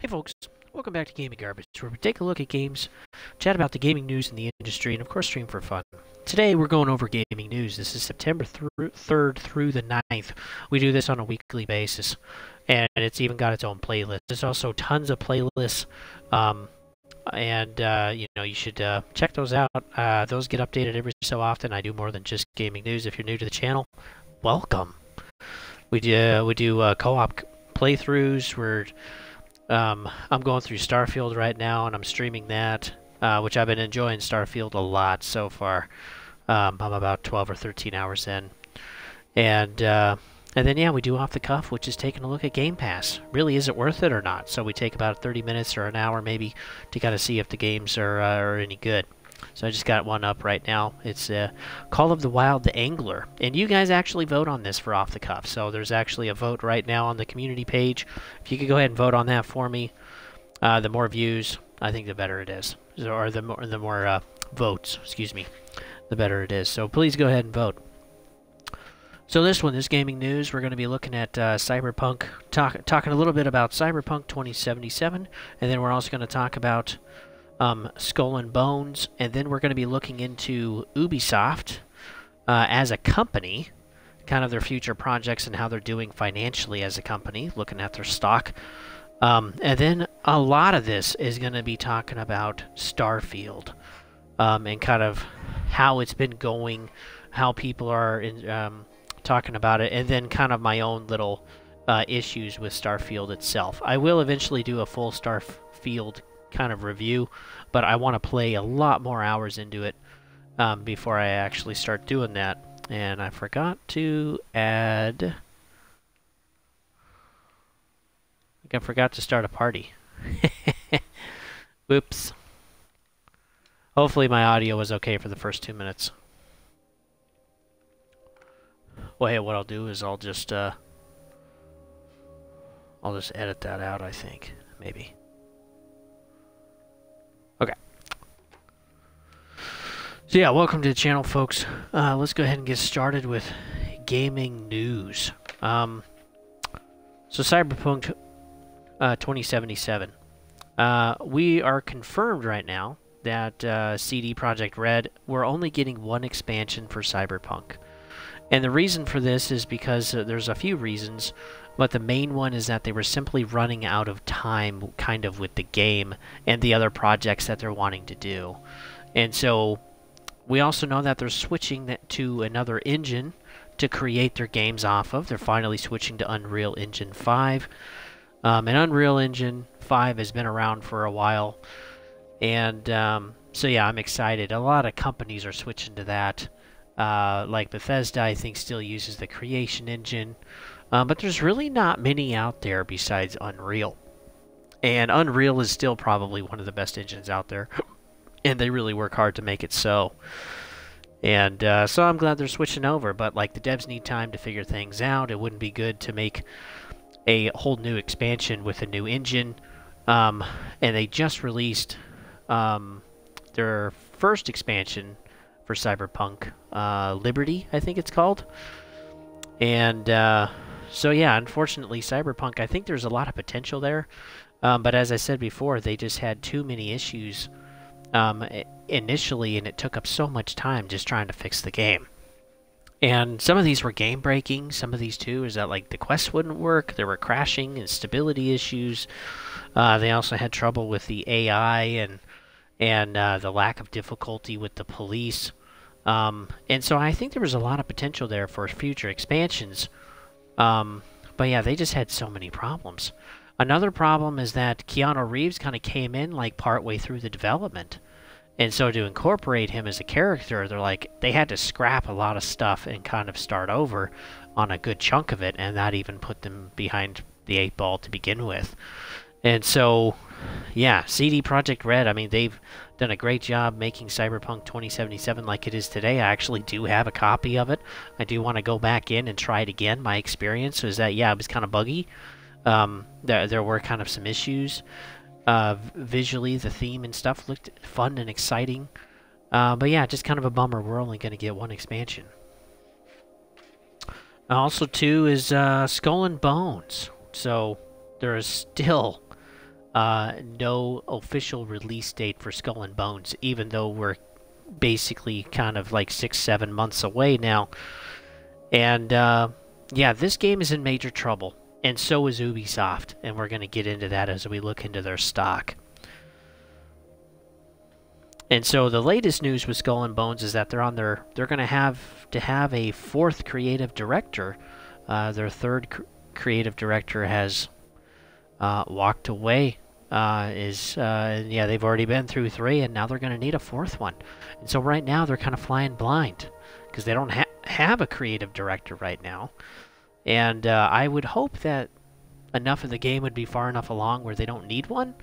Hey folks, welcome back to Gaming Garbage, where we take a look at games, chat about the gaming news in the industry, and of course stream for fun. Today we're going over gaming news. This is September 3rd through the 9th. We do this on a weekly basis, and it's even got its own playlist. There's also tons of playlists, you should check those out. Those get updated every so often. I do more than just gaming news. If you're new to the channel, welcome. We do co-op playthroughs. I'm going through Starfield right now, and I'm streaming that, which I've been enjoying Starfield a lot so far. I'm about 12 or 13 hours in. And then, yeah, we do Off the Cuff, which is taking a look at Game Pass. Really, is it worth it or not? So we take about 30 minutes or an hour, maybe, to kind of see if the games are any good. So I just got one up right now. It's Call of the Wild the Angler. And you guys actually vote on this for Off the Cuff. So there's actually a vote right now on the community page. If you could go ahead and vote on that for me, the more views, I think the better it is. Or the more votes, excuse me, the better it is. So please go ahead and vote. So this gaming news, we're going to be looking at Cyberpunk, talking a little bit about Cyberpunk 2077. And then we're also going to talk about Skull and Bones, and then we're going to be looking into Ubisoft as a company, kind of their future projects and how they're doing financially as a company, looking at their stock. And then a lot of this is going to be talking about Starfield and kind of how it's been going, how people are talking about it, and then kind of my own little issues with Starfield itself. I will eventually do a full Starfield kind of review, but I want to play a lot more hours into it before I actually start doing that. And I forgot to add... I forgot to start a party. Whoops. Hopefully my audio was okay for the first 2 minutes. Well, hey, what I'll do is I'll just edit that out, I think. Maybe. Okay. So yeah, welcome to the channel, folks. Let's go ahead and get started with gaming news. So Cyberpunk 2077. We are confirmed right now that CD Projekt Red, we're only getting one expansion for Cyberpunk. And the reason for this is because there's a few reasons, but the main one is that they were simply running out of time kind of with the game and the other projects that they're wanting to do. And so we also know that they're switching to another engine to create their games off of. They're finally switching to Unreal Engine 5. And Unreal Engine 5 has been around for a while. And so yeah, I'm excited. A lot of companies are switching to that. Like Bethesda, I think, still uses the Creation Engine. But there's really not many out there besides Unreal. And Unreal is still probably one of the best engines out there. And they really work hard to make it so. And so I'm glad they're switching over. But like, the devs need time to figure things out. It wouldn't be good to make a whole new expansion with a new engine. And they just released their first expansion for Cyberpunk, Liberty, I think it's called. And so yeah, unfortunately, Cyberpunk, I think there's a lot of potential there. But as I said before, they just had too many issues initially, and it took up so much time just trying to fix the game. And some of these were game-breaking. Some of these, too, is that, like, the quests wouldn't work. There were crashing and stability issues. They also had trouble with the AI and the lack of difficulty with the police. And so I think there was a lot of potential there for future expansions. But yeah, they just had so many problems. Another problem is that Keanu Reeves kind of came in like partway through the development. And so to incorporate him as a character, they had to scrap a lot of stuff and kind of start over on a good chunk of it, and that even put them behind the 8 ball to begin with. And so, yeah, CD Projekt Red, I mean, they've done a great job making Cyberpunk 2077 like it is today. I actually do have a copy of it. I do want to go back in and try it again. My experience was that, yeah, it was kind of buggy. There were kind of some issues. Visually, the theme and stuff looked fun and exciting. But yeah, just kind of a bummer. We're only going to get one expansion. Also, too, is Skull and Bones. So there is still no official release date for Skull and Bones, even though we're basically kind of like 6-7 months away now. And yeah, this game is in major trouble, and so is Ubisoft, and we're going to get into that as we look into their stock. And so the latest news with Skull and Bones is that they're going to have a fourth creative director. Their third creative director has walked away. Yeah, they've already been through three, and now they're going to need a fourth one. And so right now they're kind of flying blind because they don't have a creative director right now. And I would hope that enough of the game would be far enough along where they don't need one.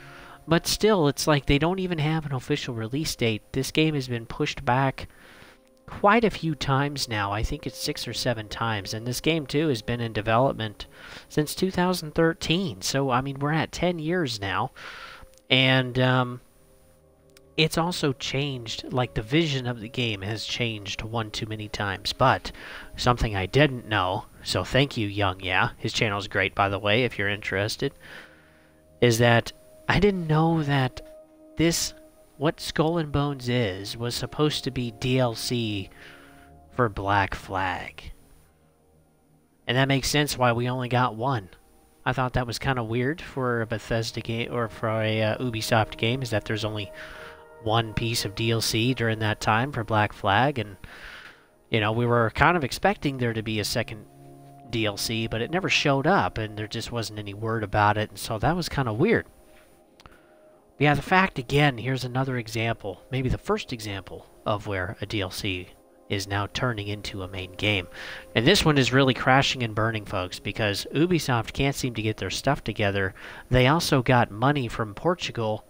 But still, it's like they don't even have an official release date. This game has been pushed back quite a few times now. I think it's 6 or 7 times. And this game, too, has been in development since 2013. So, I mean, we're at 10 years now. And it's also changed. Like, the vision of the game has changed one too many times. But something I didn't know, so thank you, Young Yeah. His channel is great, by the way, if you're interested, is that I didn't know that what Skull and Bones was supposed to be DLC for Black Flag. And that makes sense why we only got one. I thought that was kind of weird for a Bethesda game, or for a Ubisoft game, is that there's only one piece of DLC during that time for Black Flag. And, you know, we were kind of expecting there to be a second DLC, but it never showed up, and there just wasn't any word about it, and so that was kind of weird. Yeah, the fact, again, here's another example, maybe the first example of where a DLC is now turning into a main game. And this one is really crashing and burning, folks, because Ubisoft can't seem to get their stuff together. They also got money from Portugal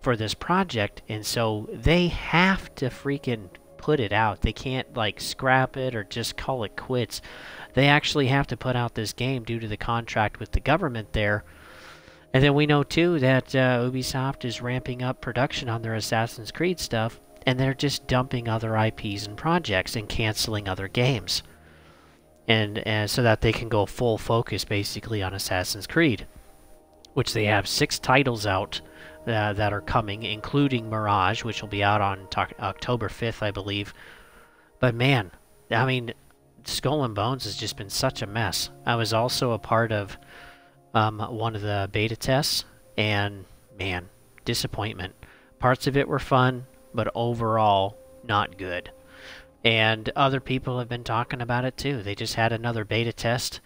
for this project, and so they have to freaking put it out. They can't, like, scrap it or just call it quits. They actually have to put out this game due to the contract with the government there. And then we know, too, that Ubisoft is ramping up production on their Assassin's Creed stuff, and they're just dumping other IPs and projects and canceling other games. And so that they can go full focus, basically, on Assassin's Creed, which they have 6 titles out that are coming, including Mirage, which will be out on October 5th, I believe. But, man, I mean, Skull and Bones has just been such a mess. I was also a part of one of the beta tests, and man, disappointment. Parts of it were fun, but overall not good. And other people have been talking about it too. They just had another beta test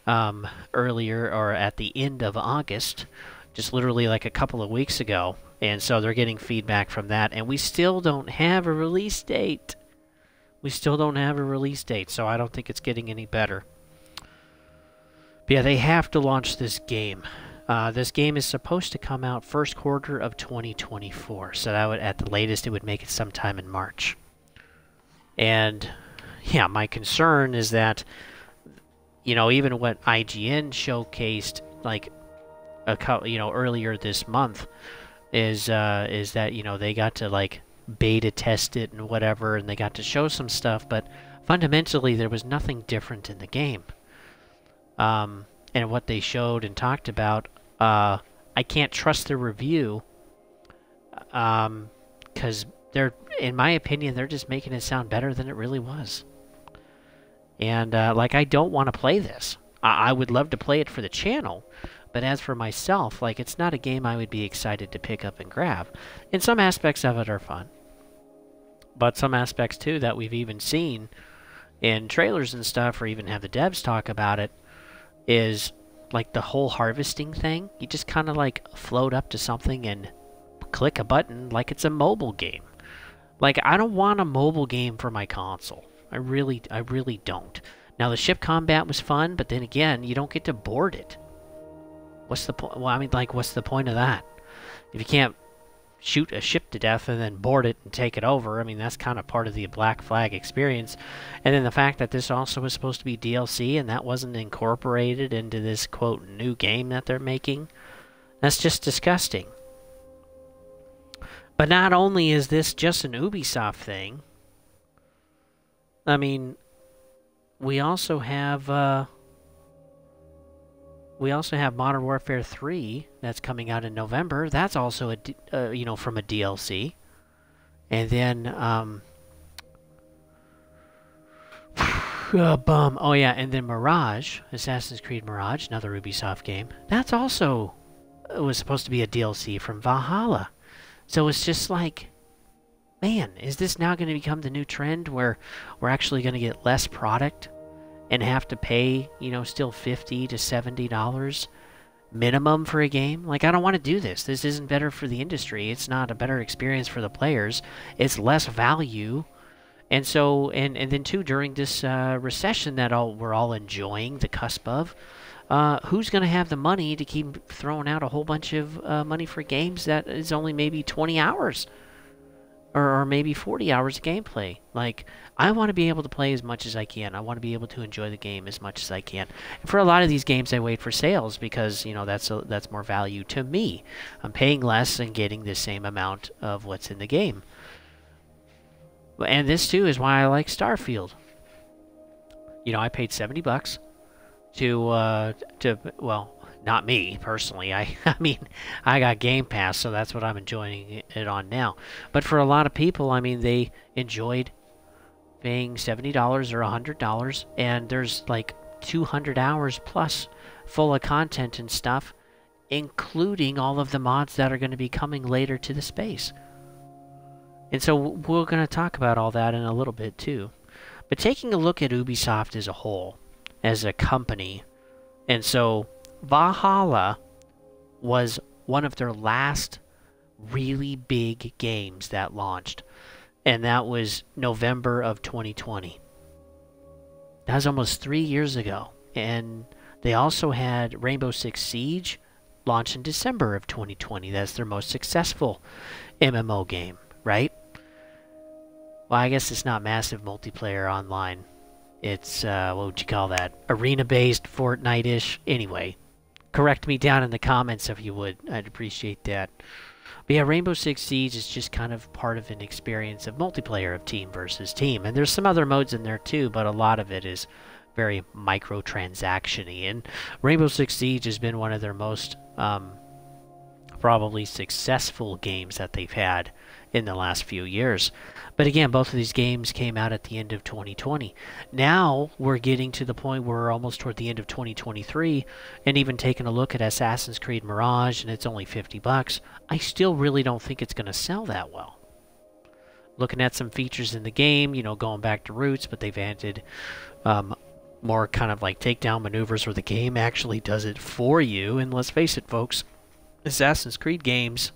earlier, or at the end of August, just literally like a couple of weeks ago, and so they're getting feedback from that, and we still don't have a release date. So I don't think it's getting any better. But yeah, they have to launch this game. This game is supposed to come out first quarter of 2024. So that would, at the latest, it would make it sometime in March. And yeah, my concern is that, you know, even what IGN showcased, like, earlier this month, is that, you know, they got to, like, beta test it and whatever, and they got to show some stuff, but fundamentally there was nothing different in the game. And what they showed and talked about, I can't trust their review, because they're, in my opinion, they're just making it sound better than it really was. And, like, I don't want to play this. I would love to play it for the channel, but as for myself, like, it's not a game I would be excited to pick up and grab. And some aspects of it are fun. But some aspects, too, that we've even seen in trailers and stuff, or even have the devs talk about it, is like the whole harvesting thing. You just kind of like float up to something and click a button like it's a mobile game. Like, I don't want a mobile game for my console. I really don't. Now, the ship combat was fun, but then again, you don't get to board it. What's the point? Well, I mean, like, what's the point of that? If you can't shoot a ship to death and then board it and take it over, I mean, that's kind of part of the Black Flag experience. And then the fact that this also was supposed to be DLC and that wasn't incorporated into this, quote, new game that they're making, that's just disgusting. But not only is this just an Ubisoft thing, I mean, we also have We also have Modern Warfare 3 that's coming out in November. That's also from a DLC. And then oh yeah, and then Mirage, Assassin's Creed Mirage, another Ubisoft game. That's also was supposed to be a DLC from Valhalla. So it's just like, man, is this now going to become the new trend where we're actually going to get less product and have to pay, still $50 to $70 minimum for a game? Like, I don't want to do this. This isn't better for the industry. It's not a better experience for the players. It's less value. And so, and then too, during this recession that we're all enjoying, the cusp of, who's going to have the money to keep throwing out a whole bunch of money for games that is only maybe 20 hours? Or maybe 40 hours of gameplay. Like, I want to be able to play as much as I can. I want to be able to enjoy the game as much as I can. And for a lot of these games, I wait for sales because, that's more value to me. I'm paying less and getting the same amount of what's in the game. And this, too, is why I like Starfield. I paid $70 well, not me personally. I mean, I got Game Pass, so that's what I'm enjoying it on now. But for a lot of people, I mean, they enjoyed paying $70 or $100, and there's like 200 hours plus full of content and stuff, including all of the mods that are going to be coming later to the space. And so we're going to talk about all that in a little bit too. But taking a look at Ubisoft as a whole, as a company, and so Valhalla was one of their last really big games that launched, and that was November of 2020. That was almost 3 years ago. And they also had Rainbow Six Siege launch in December of 2020. That's their most successful MMO game, right? Well, I guess it's not massive multiplayer online. It's, what would you call that? Arena-based, Fortnite-ish. Anyway, correct me down in the comments if you would. I'd appreciate that. But yeah, Rainbow Six Siege is just kind of part of an experience of multiplayer of team versus team. And there's some other modes in there too, but a lot of it is very microtransaction-y. And Rainbow Six Siege has been one of their most probably successful games that they've had in the last few years. But again, both of these games came out at the end of 2020. Now we're getting to the point where we're almost toward the end of 2023, and even taking a look at Assassin's Creed Mirage, and it's only $50. I still really don't think it's going to sell that well. Looking at some features in the game, going back to roots, but they've added more kind of like takedown maneuvers where the game actually does it for you. And let's face it, folks, Assassin's Creed games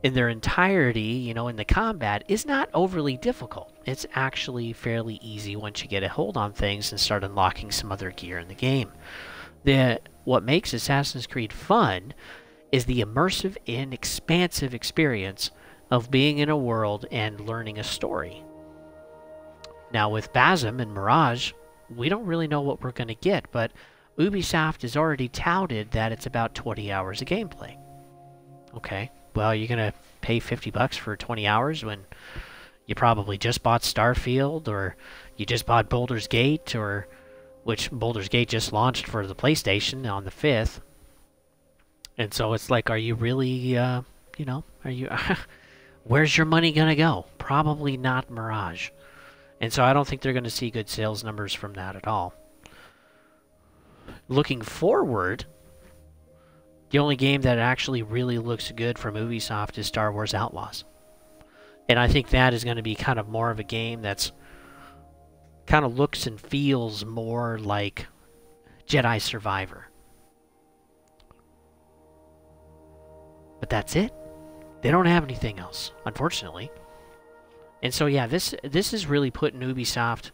in their entirety, in the combat, is not overly difficult. It's actually fairly easy once you get a hold on things and start unlocking some other gear in the game. What makes Assassin's Creed fun is the immersive and expansive experience of being in a world and learning a story. Now with BASM and Mirage, we don't really know what we're going to get, but Ubisoft has already touted that it's about 20 hours of gameplay. Okay. Well, you're going to pay $50 for 20 hours when you probably just bought Starfield, or you just bought Baldur's Gate, or which Baldur's Gate just launched for the PlayStation on the 5th. And so it's like, are you really, are you, where's your money going to go? Probably not Mirage. And so I don't think they're going to see good sales numbers from that at all. Looking forward, the only game that actually really looks good from Ubisoft is Star Wars Outlaws. And I think that is going to be kind of more of a game that's kind of looks and feels more like Jedi Survivor. But that's it. They don't have anything else, unfortunately. And so yeah, this is really putting Ubisoft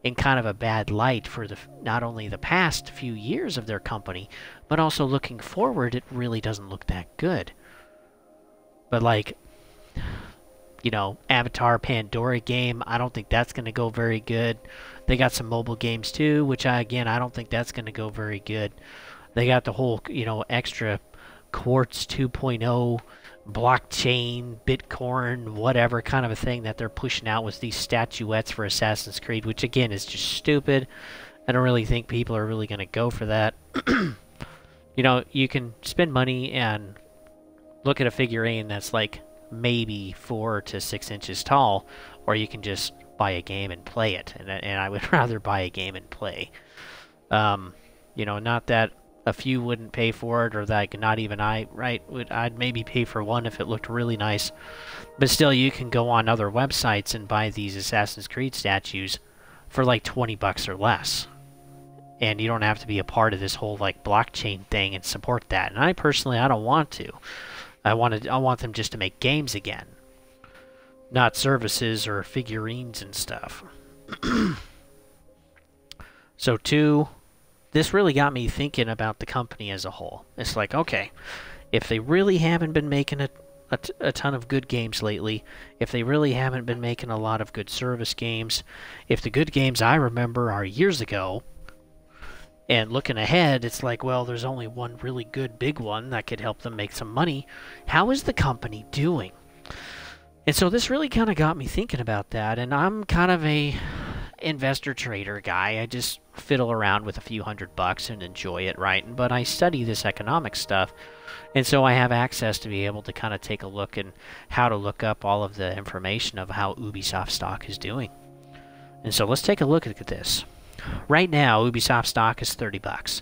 in kind of a bad light for not only the past few years of their company, but also looking forward, it really doesn't look that good. But like, Avatar Pandora game, I don't think that's going to go very good. They got some mobile games too, which I don't think that's going to go very good. They got the whole, extra Quartz 2.0 blockchain, Bitcoin, whatever kind of a thing that they're pushing out with these statuettes for Assassin's Creed, which again is just stupid. I don't really think people are really going to go for that. You know, you can spend money and look at a figurine that's like maybe 4 to 6 inches tall, or you can just buy a game and play it. And I would rather buy a game and play. You know, not that a few wouldn't pay for it, or that not even I, right? I'd maybe pay for one if it looked really nice. But still, you can go on other websites and buy these Assassin's Creed statues for like $20 or less. And you don't have to be a part of this whole like blockchain thing and support that. And I personally, I don't want to. I want them just to make games again, not services or figurines and stuff. So two, this really got me thinking about the company as a whole. It's like, okay, if they really haven't been making a ton of good games lately, if they really haven't been making a lot of good service games, if the good games I remember are years ago, and looking ahead, it's like, well, there's only one really good big one that could help them make some money. How is the company doing? And so this really kind of got me thinking about that, and I'm kind of a investor trader guy. I just fiddle around with a few $100 and enjoy it, right? But I study this economic stuff, and so I have access to be able to kind of take a look and how to look up all of the information of how Ubisoft stock is doing. And so let's take a look at this. Right now, Ubisoft stock is $30.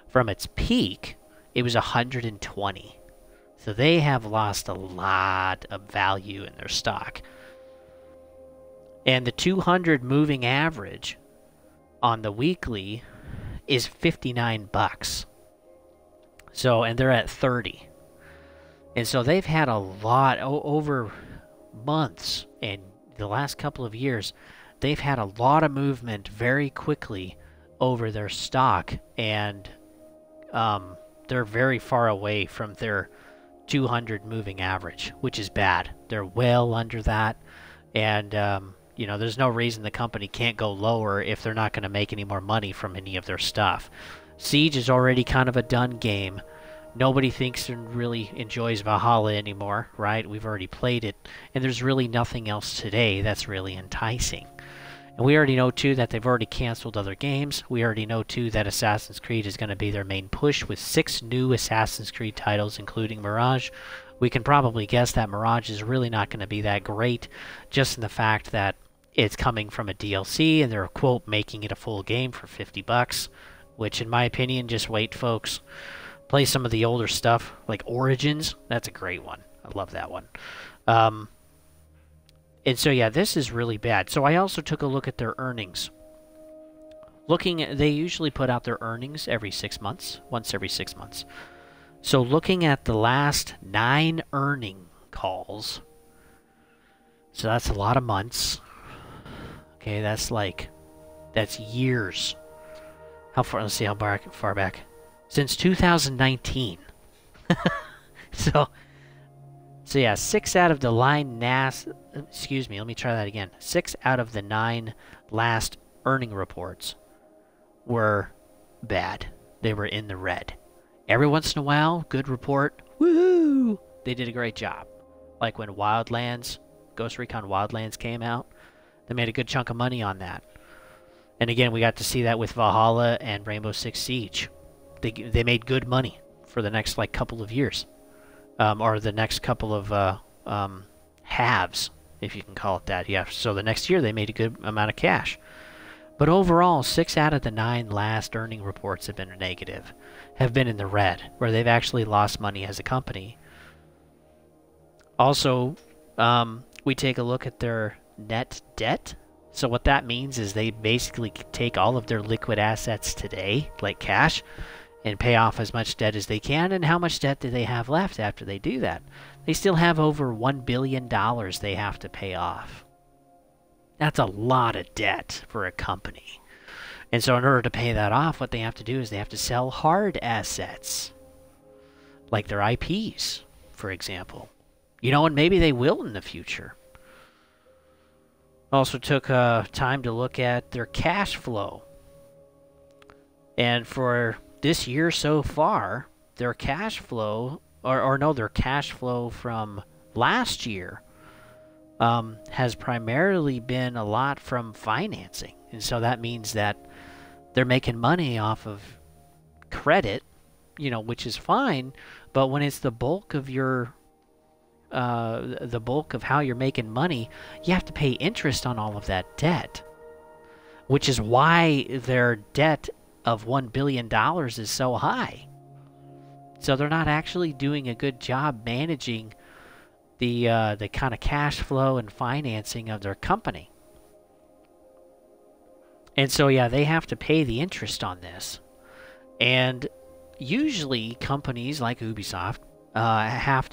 From its peak, it was 120. So they have lost a lot of value in their stock. And the 200 moving average on the weekly is $59. So, and they're at 30. And so they've had a lot over months and the last couple of years. They've had a lot of movement very quickly over their stock, and they're very far away from their 200 moving average, which is bad. They're well under that, and you know, there's no reason the company can't go lower if they're not going to make any more money from any of their stuff. Siege is already kind of a done game. Nobody thinks and really enjoys Valhalla anymore, right? We've already played it, and there's really nothing else today that's really enticing. And we already know, too, that they've already canceled other games. We already know, too, that Assassin's Creed is going to be their main push with 6 new Assassin's Creed titles, including Mirage. We can probably guess that Mirage is really not going to be that great, just in the fact that it's coming from a DLC, and they're, quote, making it a full game for $50, which, in my opinion, just wait, folks. Play some of the older stuff, like Origins. That's a great one. I love that one. And so, yeah, this is really bad. So I also took a look at their earnings. They usually put out their earnings every 6 months, once every 6 months. So looking at the last 9 earning calls, so that's a lot of months. Okay, that's years. How far? Let's see how far back. Since 2019. So yeah, 6 out of the 6 out of the 9 last earning reports were bad. They were in the red. Every once in a while, good report. Woohoo! They did a great job. Like when Ghost Recon Wildlands came out, they made a good chunk of money on that. And again, we got to see that with Valhalla and Rainbow Six Siege. They made good money for the next couple of years. Or the next couple of halves, if you can call it that. Yeah, so the next year they made a good amount of cash. But overall, 6 out of the 9 last earning reports have been negative, have been in the red, where they've actually lost money as a company. Also, we take a look at their net debt. So what that means is they basically take all of their liquid assets today, like cash, and pay off as much debt as they can. And how much debt do they have left after they do that? They still have over $1 billion they have to pay off. That's a lot of debt for a company. And so in order to pay that off, what they have to do is they have to sell hard assets, like their IPs, for example. You know, and maybe they will in the future. Also took time to look at their cash flow. And for this year so far, their cash flow, their cash flow from last year has primarily been a lot from financing. And so that means that they're making money off of credit which is fine. But when it's the bulk of your the bulk of how you're making money, you have to pay interest on all of that debt, which is why their debt of $1 billion is so high. So they're not actually doing a good job managing the kind of cash flow and financing of their company. And so, yeah, they have to pay the interest on this. And usually companies like Ubisoft have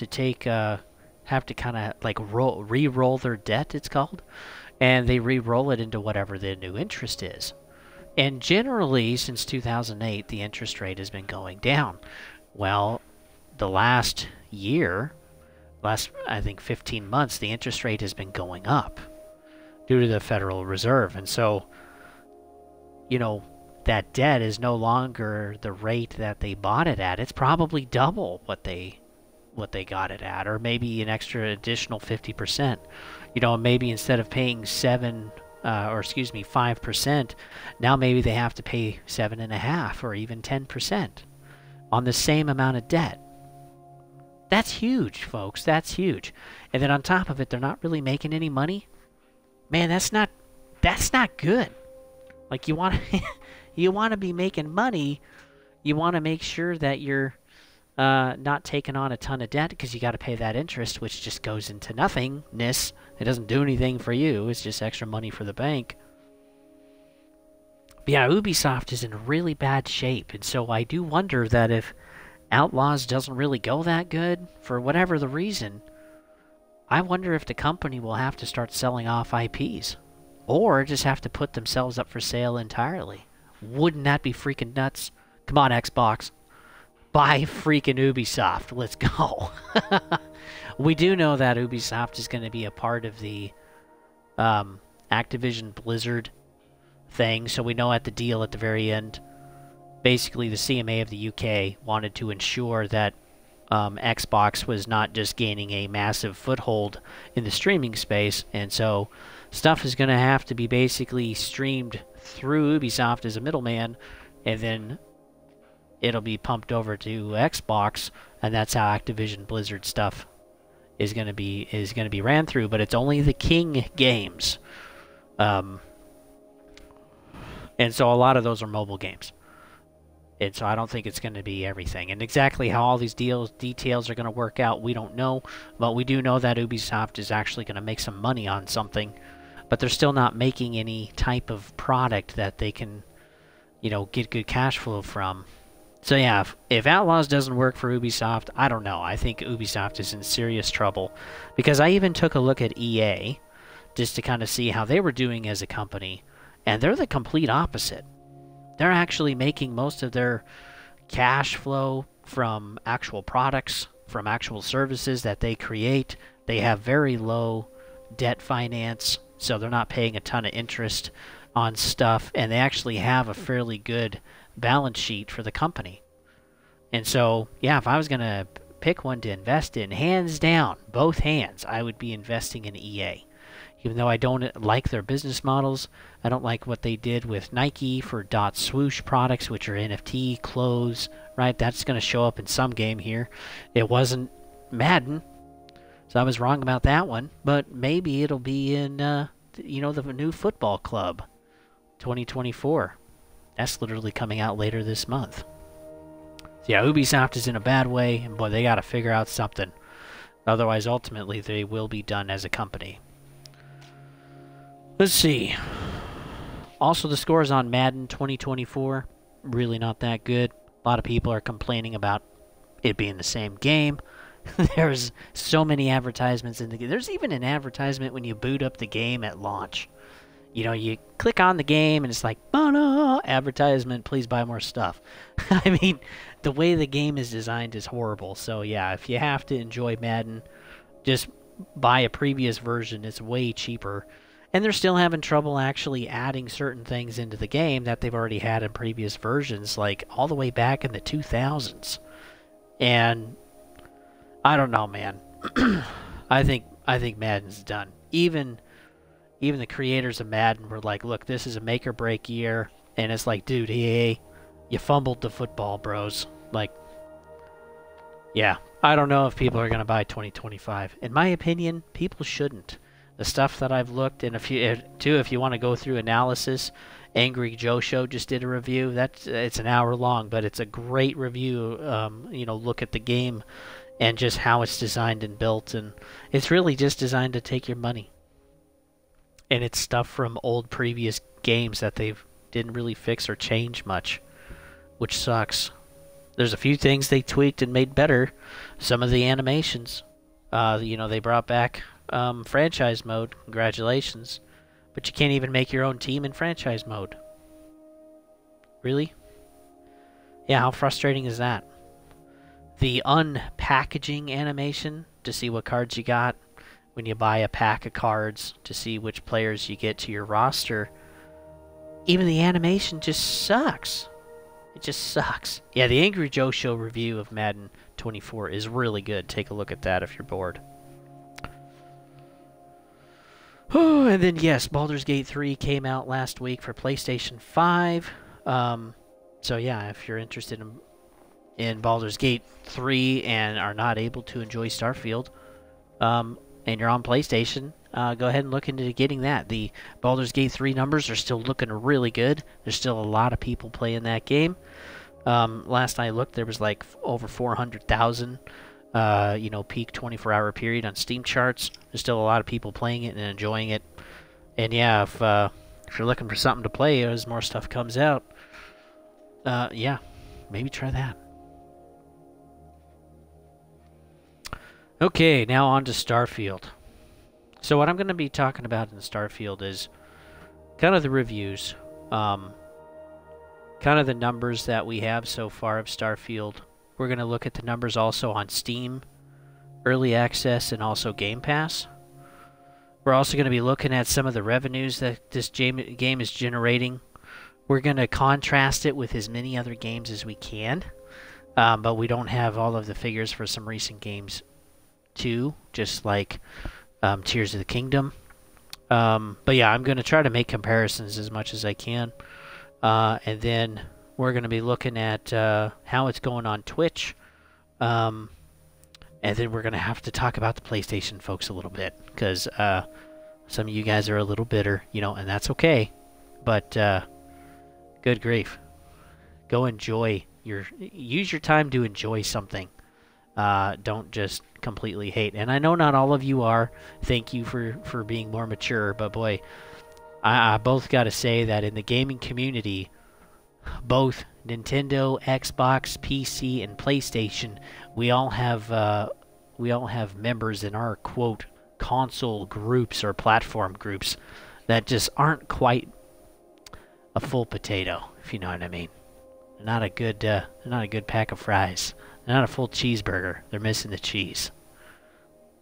to kind of like re-roll their debt, it's called, and they re-roll it into whatever the new interest is. And generally, since 2008, the interest rate has been going down. Well, the last I think 15 months, the interest rate has been going up due to the Federal Reserve. And so, that debt is no longer the rate that they bought it at. It's probably double what they got it at, or maybe an additional 50%. Maybe instead of paying 5%, now maybe they have to pay 7.5% or even 10% on the same amount of debt. That's huge, folks. That's huge. And then on top of it, they're not really making any money. Man, that's not good. Like, you want to be making money. You want to make sure that you're not taking on a ton of debt, because you got to pay that interest, which just goes into nothingness. It doesn't do anything for you. It's just extra money for the bank. But yeah, Ubisoft is in really bad shape, and so I do wonder that if Outlaws doesn't really go that good, for whatever the reason, I wonder if the company will have to start selling off IPs, or just have to put themselves up for sale entirely. Wouldn't that be freaking nuts? Come on, Xbox. Buy freaking Ubisoft. Let's go. We do know that Ubisoft is going to be a part of the Activision Blizzard thing, so we know at the deal at the very end, basically the CMA of the UK wanted to ensure that Xbox was not just gaining a massive foothold in the streaming space, and so stuff is going to have to be basically streamed through Ubisoft as a middleman, and then it'll be pumped over to Xbox, and that's how Activision Blizzard stuff is going to be ran through. But it's only the King games, and so a lot of those are mobile games. And so I don't think it's going to be everything. And exactly how all these details are going to work out, we don't know. But we do know that Ubisoft is actually going to make some money on something. But they're still not making any type of product that they can, get good cash flow from. So yeah, if Outlaws doesn't work for Ubisoft, I don't know. I think Ubisoft is in serious trouble. Because I even took a look at EA, just to kind of see how they were doing as a company. And they're the complete opposite. They're actually making most of their cash flow from actual products, from actual services that they create. They have very low debt finance, so they're not paying a ton of interest on stuff, and they actually have a fairly good balance sheet for the company. And so, yeah, if I was going to pick one to invest in, hands down, both hands, I would be investing in EA. Even though I don't like their business models, I don't like what they did with Nike for .swoosh products, which are NFT clothes, right? That's going to show up in some game here. It wasn't Madden, so I was wrong about that one. But maybe it'll be in, the new football club, 2024. That's literally coming out later this month. So yeah, Ubisoft is in a bad way, and boy, they got to figure out something. Otherwise, ultimately, they will be done as a company. Let's see. Also, the scores on Madden 2024, really not that good. A lot of people are complaining about it being the same game. There's so many advertisements in the game. There's even an advertisement when you boot up the game at launch. You click on the game and it's like, "Bana, advertisement, please buy more stuff." I mean, the way the game is designed is horrible. So yeah, if you have to enjoy Madden, just buy a previous version. It's way cheaper. And they're still having trouble actually adding certain things into the game that they've already had in previous versions, like all the way back in the 2000s. And I don't know, man. I think Madden's done. Even the creators of Madden were like, "Look, this is a make or break year," and it's like, dude, EA, you fumbled the football, bros. Like, Yeah, I don't know if people are going to buy 2025. In my opinion, people shouldn't. The stuff that I've looked, and if you want to go through analysis, Angry Joe Show just did a review. It's an hour long, but it's a great review. Look at the game and just how it's designed and built, and it's really just designed to take your money. And it's stuff from old previous games that they didn't really fix or change much, which sucks. There's a few things they tweaked and made better. Some of the animations, they brought back franchise mode. Congratulations. But you can't even make your own team in franchise mode. Really? Yeah, how frustrating is that? The unpackaging animation to see what cards you got when you buy a pack of cards to see which players you get to your roster. Even the animation just sucks. It just sucks. Yeah, the Angry Joe Show review of Madden 24 is really good. Take a look at that if you're bored. And then, yes, Baldur's Gate 3 came out last week for PlayStation 5. So, yeah, if you're interested in Baldur's Gate 3 and are not able to enjoy Starfield, and you're on PlayStation, go ahead and look into getting that. The Baldur's Gate 3 numbers are still looking really good. There's still a lot of people playing that game. Last I looked, there was like over 400,000, peak 24-hour period on Steam charts. There's still a lot of people playing it and enjoying it. And yeah, if you're looking for something to play as more stuff comes out, yeah, maybe try that. Okay, now on to Starfield. So what I'm going to be talking about in Starfield is kind of the reviews, kind of the numbers that we have so far of Starfield. We're going to look at the numbers also on Steam, Early Access, and also Game Pass. We're also going to be looking at some of the revenues that this game is generating. We're going to contrast it with as many other games as we can, but we don't have all of the figures for some recent games too, just like Tears of the Kingdom. But yeah, I'm going to try to make comparisons as much as I can. And then we're going to be looking at how it's going on Twitch. And then we're going to have to talk about the PlayStation folks a little bit, because some of you guys are a little bitter, and that's okay. But good grief. Go use your time to enjoy something. Don't just completely hate. And I know not all of you are. Thank you for being more mature. But boy, I both got to say that in the gaming community, both Nintendo, Xbox, PC, and PlayStation, we all have members in our quote console groups or platform groups that just aren't quite a full potato, if you know what I mean. They're not a good pack of fries. They're not a full cheeseburger. They're missing the cheese.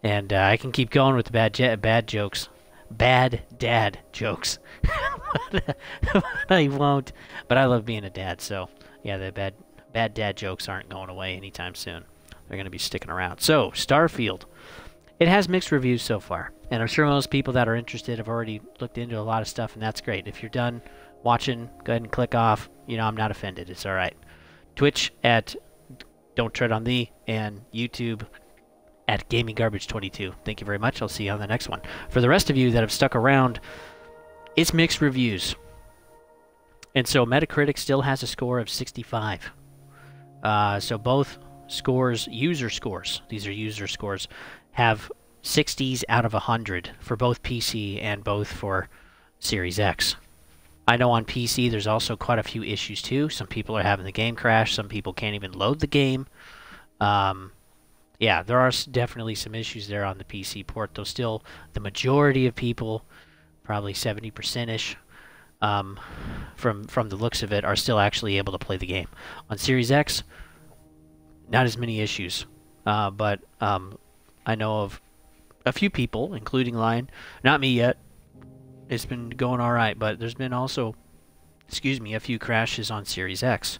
And I can keep going with the bad jokes. Bad dad jokes. But I won't. But I love being a dad, so yeah, the bad dad jokes aren't going away anytime soon. They're going to be sticking around. So, Starfield. It has mixed reviews so far, and I'm sure most people that are interested have already looked into a lot of stuff, and that's great. If you're done watching, go ahead and click off. I'm not offended. It's all right. Twitch at Don't Tread on Thee, and YouTube at Gaming Garbage 22. Thank you very much. I'll see you on the next one. For the rest of you that have stuck around, it's mixed reviews. And so Metacritic still has a score of 65. So both scores, user scores, these are user scores, have 60s out of 100 for both PC and both for Series X. I know on PC there's also quite a few issues too. Some people are having the game crash. Some people can't even load the game. Yeah, there are definitely some issues there on the PC port, though still the majority of people, probably 70%-ish, from the looks of it, are still actually able to play the game. On Series X, not as many issues, but I know of a few people, including Lion, not me yet. It's been going all right, but there's been also, a few crashes on Series X.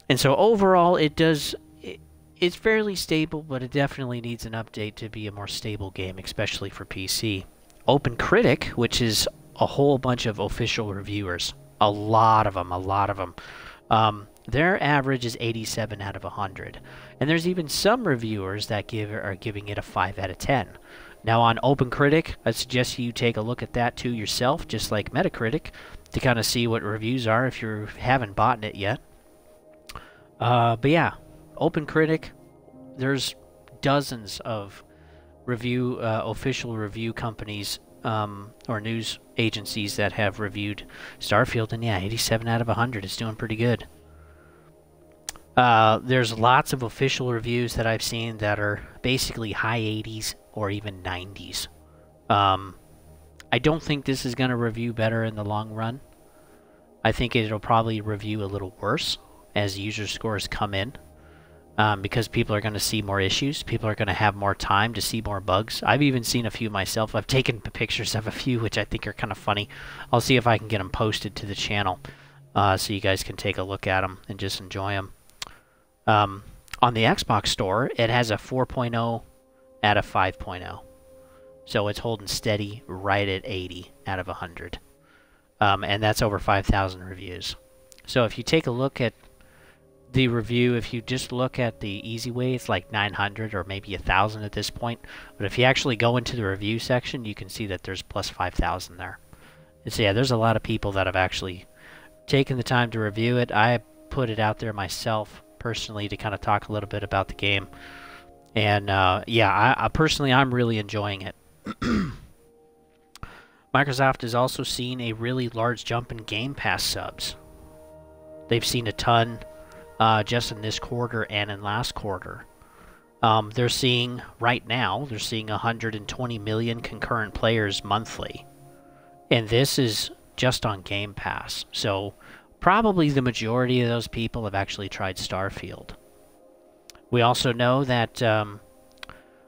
And so overall, it's fairly stable, but it definitely needs an update to be a more stable game, especially for PC. OpenCritic, which is a whole bunch of official reviewers, a lot of them, Their average is 87 out of 100. And there's even some reviewers that are giving it a 5 out of 10. Now on OpenCritic, I suggest you take a look at that too yourself, just like Metacritic, to kind of see what reviews are if you haven't bought it yet. But yeah, OpenCritic, there's dozens of official review companies or news agencies that have reviewed Starfield, and yeah, 87 out of 100 is doing pretty good. There's lots of official reviews that I've seen that are basically high 80s or even 90s. I don't think this is going to review better in the long run. I think it'll probably review a little worse as user scores come in, because people are going to see more issues. People are going to have more time to see more bugs. I've even seen a few myself. I've taken pictures of a few, which I think are kind of funny. I'll see if I can get them posted to the channel so you guys can take a look at them and just enjoy them. On the Xbox Store, it has a 4.0 out of 5.0. So it's holding steady right at 80 out of 100. And that's over 5,000 reviews. So if you take a look at the review, if you just look at the easy way, it's like 900 or maybe 1,000 at this point. But if you actually go into the review section, you can see that there's plus 5,000 there. And so yeah, there's a lot of people that have actually taken the time to review it. I put it out there myself personally to kind of talk a little bit about the game. And yeah, I personally, I'm really enjoying it. Microsoft has also seen a really large jump in Game Pass subs. They've seen a ton just in this quarter and in last quarter. They're seeing, right now, they're seeing 120 million concurrent players monthly. And this is just on Game Pass. So probably the majority of those people have actually tried Starfield. We also know that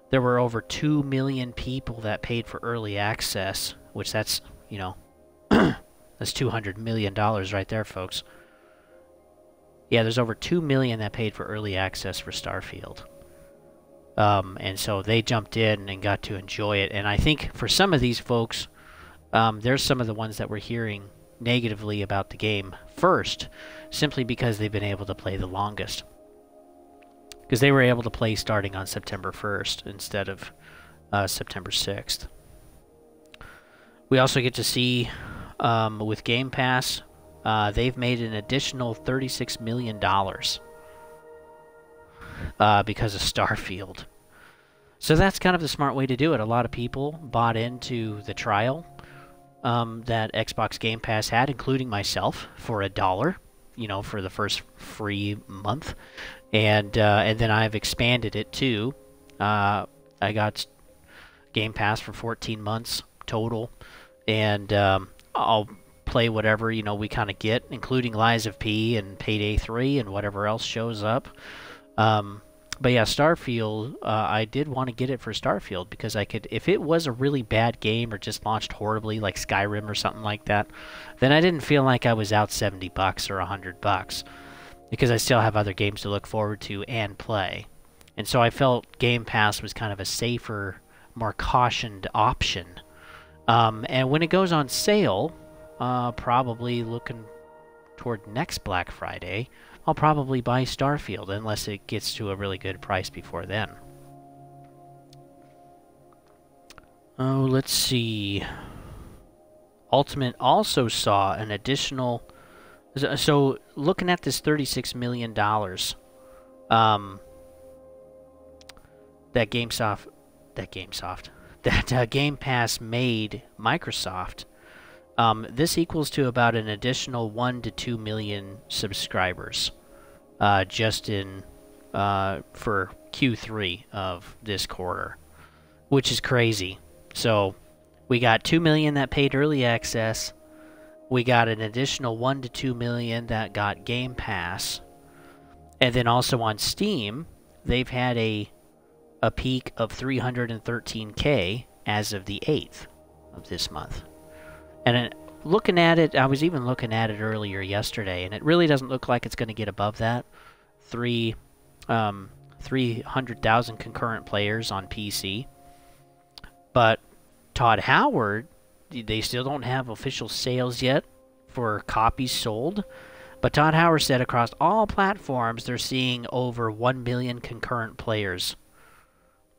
there were over 2 million people that paid for early access, which that's, you know, that's $200 million right there, folks. Yeah, there's over 2 million that paid for early access for Starfield. And so they jumped in and got to enjoy it. And I think for some of these folks, there's some of the ones that we're hearing negatively about the game first, simply because they've been able to play the longest. Because they were able to play starting on September 1st instead of September 6th. We also get to see, with Game Pass, they've made an additional $36 million because of Starfield. So that's kind of the smart way to do it. A lot of people bought into the trial that Xbox Game Pass had, including myself, for $1, you know, for the first free month. And then I've expanded it too. I got Game Pass for 14 months total, and I'll play whatever, you know, we kind of get, including Lies of P and Payday 3 and whatever else shows up. But yeah, Starfield, I did want to get it for Starfield because I could, if it was a really bad game or just launched horribly like Skyrim or something like that, then I didn't feel like I was out $70 or $100 because I still have other games to look forward to and play. And so I felt Game Pass was kind of a safer, more cautioned option. And when it goes on sale, probably looking toward next Black Friday, I'll probably buy Starfield unless it gets to a really good price before then. Oh, let's see. Ultimate also saw an additional... So, looking at this $36 million that Game Pass made Microsoft, this equals to about an additional 1 to 2 million subscribers just in for Q3 of this quarter, which is crazy. So we got 2 million that paid early access. We got an additional 1 to 2 million that got Game Pass. And then also on Steam, they've had a peak of 313K as of the 8th of this month. And looking at it, I was even looking at it earlier yesterday, and it really doesn't look like it's going to get above that. 300,000 concurrent players on PC. But Todd Howard, they still don't have official sales yet for copies sold. But Todd Howard said across all platforms, they're seeing over 1 million concurrent players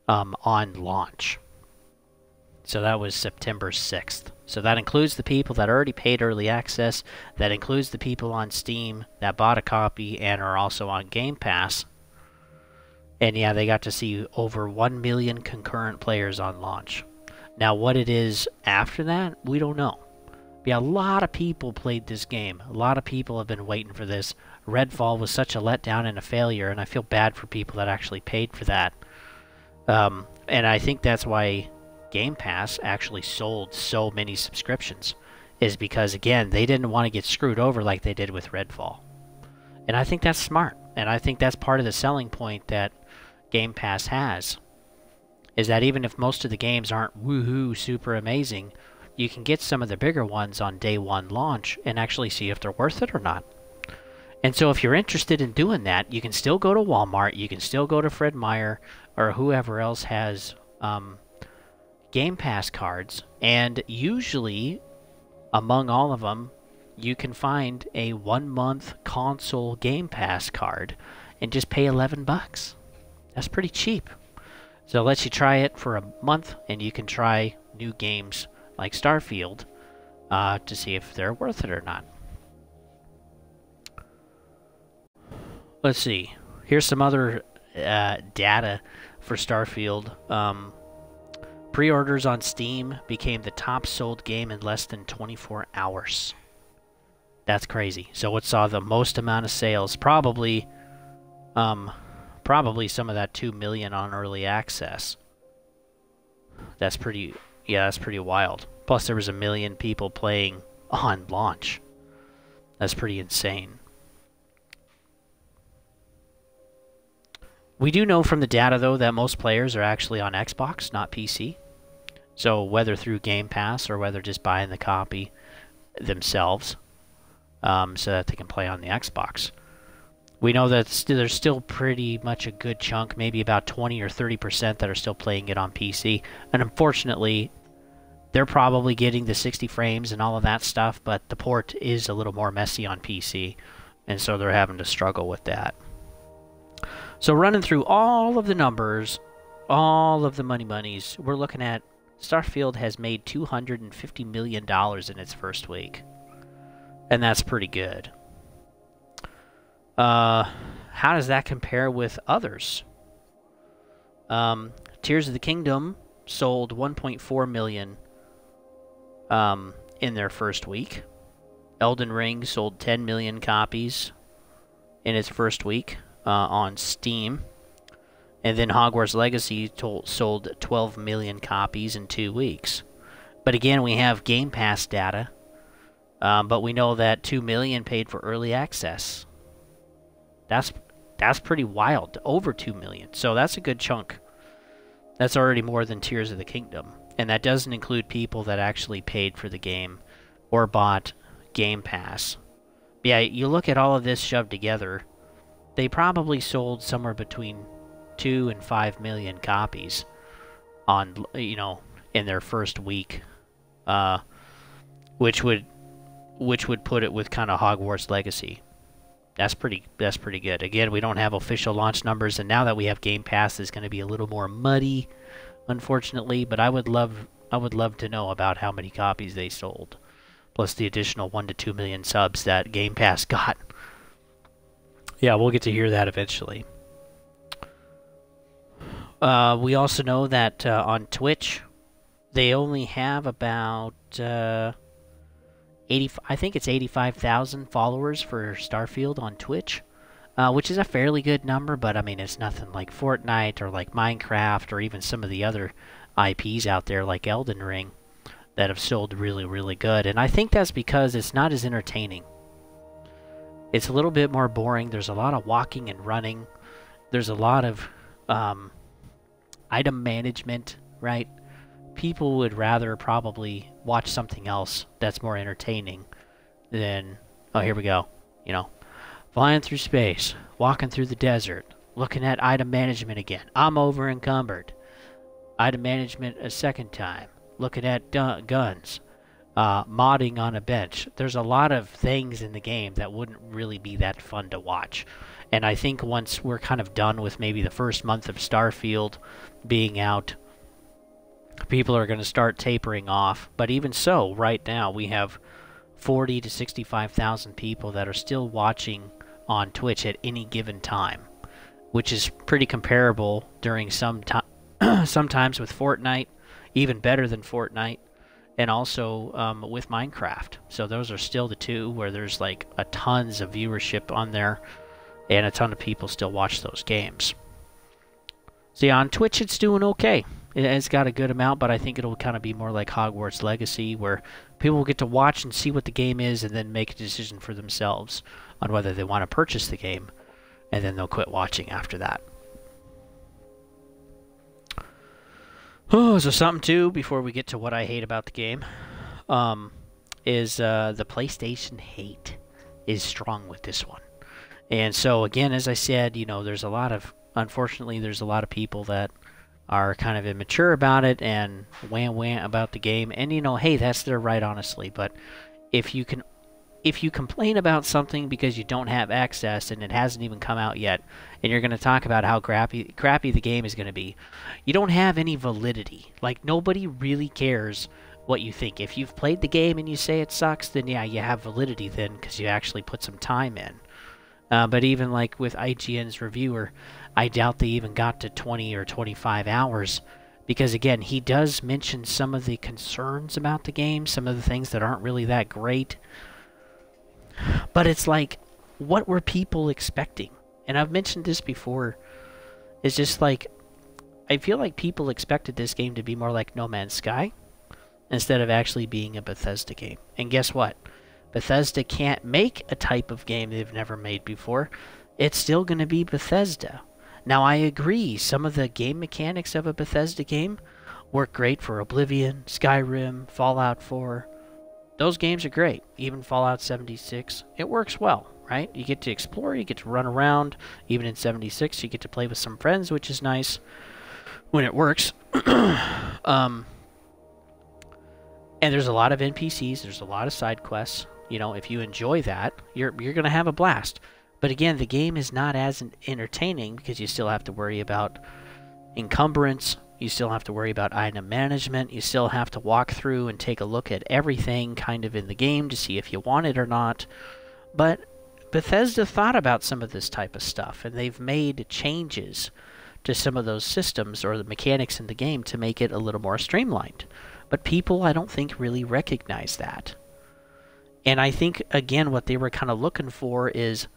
on launch. So that was September 6th. So that includes the people that already paid early access. That includes the people on Steam that bought a copy and are also on Game Pass. And yeah, they got to see over 1 million concurrent players on launch. Now, what it is after that, we don't know. Yeah, a lot of people played this game. A lot of people have been waiting for this. Redfall was such a letdown and a failure, and I feel bad for people that actually paid for that. And I think that's why Game Pass actually sold so many subscriptions, is because, again, they didn't want to get screwed over like they did with Redfall. And I think that's smart. And I think that's part of the selling point that Game Pass has, is that even if most of the games aren't woohoo super amazing, you can get some of the bigger ones on day one launch and actually see if they're worth it or not. And so if you're interested in doing that, you can still go to Walmart, you can still go to Fred Meyer, or whoever else has Game Pass cards, and usually, among all of them, you can find a 1-month console Game Pass card and just pay $11. That's pretty cheap. So it lets you try it for a month, and you can try new games like Starfield to see if they're worth it or not. Let's see. Here's some other data for Starfield. Pre-orders on Steam became the top sold game in less than 24 hours. That's crazy. So it saw the most amount of sales. Probably some of that 2 million on early access. That's pretty wild. Plus there was 1 million people playing on launch. That's pretty insane. We do know from the data, though, that most players are actually on Xbox, not PC. So whether through Game Pass or whether just buying the copy themselves, so that they can play on the Xbox. We know that there's still pretty much a good chunk, maybe about 20 or 30% that are still playing it on PC. And unfortunately, they're probably getting the 60 frames and all of that stuff, but the port is a little more messy on PC, and so they're having to struggle with that. So running through all of the numbers, all of the monies, we're looking at Starfield has made $250 million in its first week. And that's pretty good. How does that compare with others? Tears of the Kingdom sold 1.4 million in their first week. Elden Ring sold 10 million copies in its first week on Steam. And then Hogwarts Legacy sold 12 million copies in 2 weeks. But again, we have Game Pass data. But we know that 2 million paid for early access. That's pretty wild. Over 2 million. So that's a good chunk. That's already more than Tears of the Kingdom. And that doesn't include people that actually paid for the game or bought Game Pass. Yeah, you look at all of this shoved together, they probably sold somewhere between 2 and 5 million copies on, in their first week, which would put it with kind of Hogwarts Legacy. That's pretty good. Again, we don't have official launch numbers, and now that we have Game Pass, it's going to be a little more muddy, unfortunately. But I would love to know about how many copies they sold, plus the additional 1 to 2 million subs that Game Pass got. Yeah, we'll get to hear that eventually. We also know that on Twitch, they only have about 85,000 followers for Starfield on Twitch, which is a fairly good number, but I mean, it's nothing like Fortnite or like Minecraft or even some of the other IPs out there like Elden Ring that have sold really, really good. And I think that's because it's not as entertaining. It's a little bit more boring. There's a lot of walking and running. There's a lot of item management, right? People would rather probably watch something else that's more entertaining than, oh, here we go, flying through space, walking through the desert, looking at item management again. I'm over encumbered. Item management a second time, looking at guns. modding on a bench. There's a lot of things in the game that wouldn't really be that fun to watch. And I think once we're kind of done with maybe the first month of Starfield being out, people are going to start tapering off. But even so, right now we have 40 to 65,000 people that are still watching on Twitch at any given time, which is pretty comparable during sometimes with Fortnite, even better than Fortnite, and also with Minecraft. So those are still the two where there's like a tons of viewership on there, and a ton of people still watch those games. So yeah, on Twitch it's doing okay. It's got a good amount, but I think it'll kind of be more like Hogwarts Legacy, where people will get to watch and see what the game is and then make a decision for themselves on whether they want to purchase the game, and then they'll quit watching after that. Oh, so something too, before we get to what I hate about the game, is the PlayStation hate is strong with this one. And so again, as I said, unfortunately, there's a lot of people that are kind of immature about it and wham about the game. And hey, that's their right, honestly. But if you complain about something because you don't have access and it hasn't even come out yet, and you're going to talk about how crappy the game is going to be, you don't have any validity. Like, nobody really cares what you think. If you've played the game and you say it sucks, then yeah, you have validity then, because you actually put some time in. But even like with IGN's reviewer, I doubt they even got to 20 or 25 hours. Because again, he does mention some of the concerns about the game, some of the things that aren't really that great. But it's like, what were people expecting? And I've mentioned this before. It's just like, I feel like people expected this game to be more like No Man's Sky instead of actually being a Bethesda game. And guess what? Bethesda can't make a type of game they've never made before. It's still going to be Bethesda. Now, I agree, some of the game mechanics of a Bethesda game work great for Oblivion, Skyrim, Fallout 4. Those games are great. Even Fallout 76. It works well, right? You get to explore, you get to run around. Even in 76, you get to play with some friends, which is nice when it works. And there's a lot of NPCs, there's a lot of side quests. If you enjoy that, you're going to have a blast. But again, the game is not as entertaining because you still have to worry about encumbrance. You still have to worry about item management. You still have to walk through and take a look at everything kind of in the game to see if you want it or not. But Bethesda thought about some of this type of stuff, and they've made changes to some of those systems or the mechanics in the game to make it a little more streamlined. But people, I don't think, really recognize that. And I think, again, what they were kind of looking for is,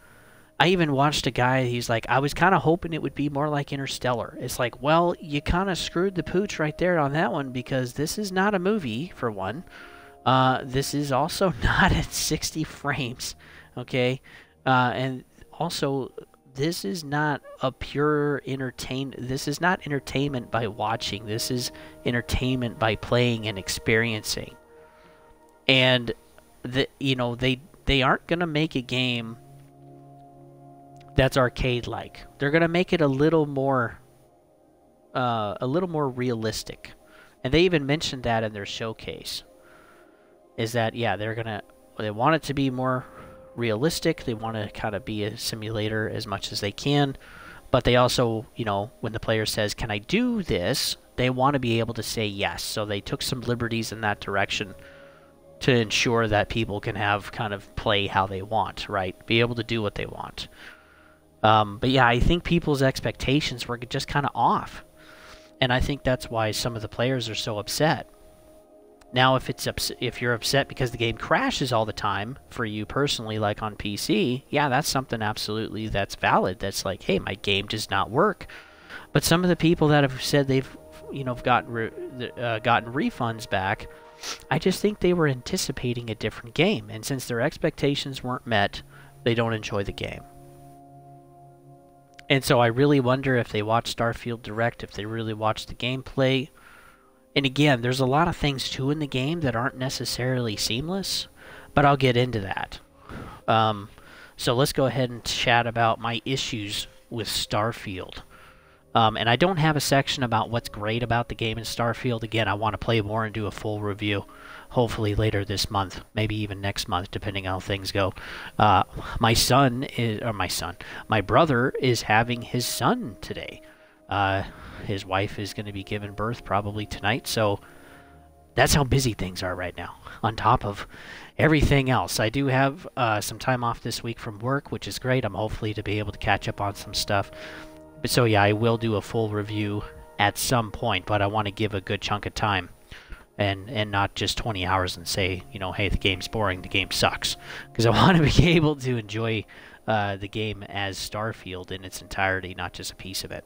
I even watched a guy, he's like, I was kind of hoping it would be more like Interstellar. It's like, well, you kind of screwed the pooch right there on that one, because this is not a movie, for one. This is also not at 60 frames, okay? And also, this is not a pure this is not entertainment by watching. This is entertainment by playing and experiencing. And they aren't going to make a game that's arcade-like. They're going to make it a little more realistic. And they even mentioned that in their showcase. Is that, yeah, they want it to be more realistic. They want to kind of be a simulator as much as they can. But they also, when the player says, can I do this? They want to be able to say yes. So they took some liberties in that direction to ensure that people can have kind of play how they want, right? Be able to do what they want. But yeah, I think people's expectations were just kind of off. And I think that's why some of the players are so upset. Now, if you're upset because the game crashes all the time for you personally, like on PC, yeah, that's something absolutely that's valid. That's like, hey, my game does not work. But some of the people that have said they've, gotten refunds back, I just think they were anticipating a different game. And since their expectations weren't met, they don't enjoy the game. And so I really wonder if they watch Starfield Direct, if they really watch the gameplay. And again, there's a lot of things too in the game that aren't necessarily seamless, but I'll get into that. So let's go ahead and chat about my issues with Starfield. And I don't have a section about what's great about the game in Starfield. Again, I want to play more and do a full review, hopefully later this month, maybe even next month, depending on how things go. My brother is having his son today. His wife is going to be giving birth probably tonight, so that's how busy things are right now, on top of everything else. I do have some time off this week from work, which is great. I'm hopefully to be able to catch up on some stuff. But so yeah, I will do a full review at some point, but I want to give a good chunk of time and not just 20 hours and say, you know, hey, the game's boring, the game sucks. Because I want to be able to enjoy the game as Starfield in its entirety, not just a piece of it.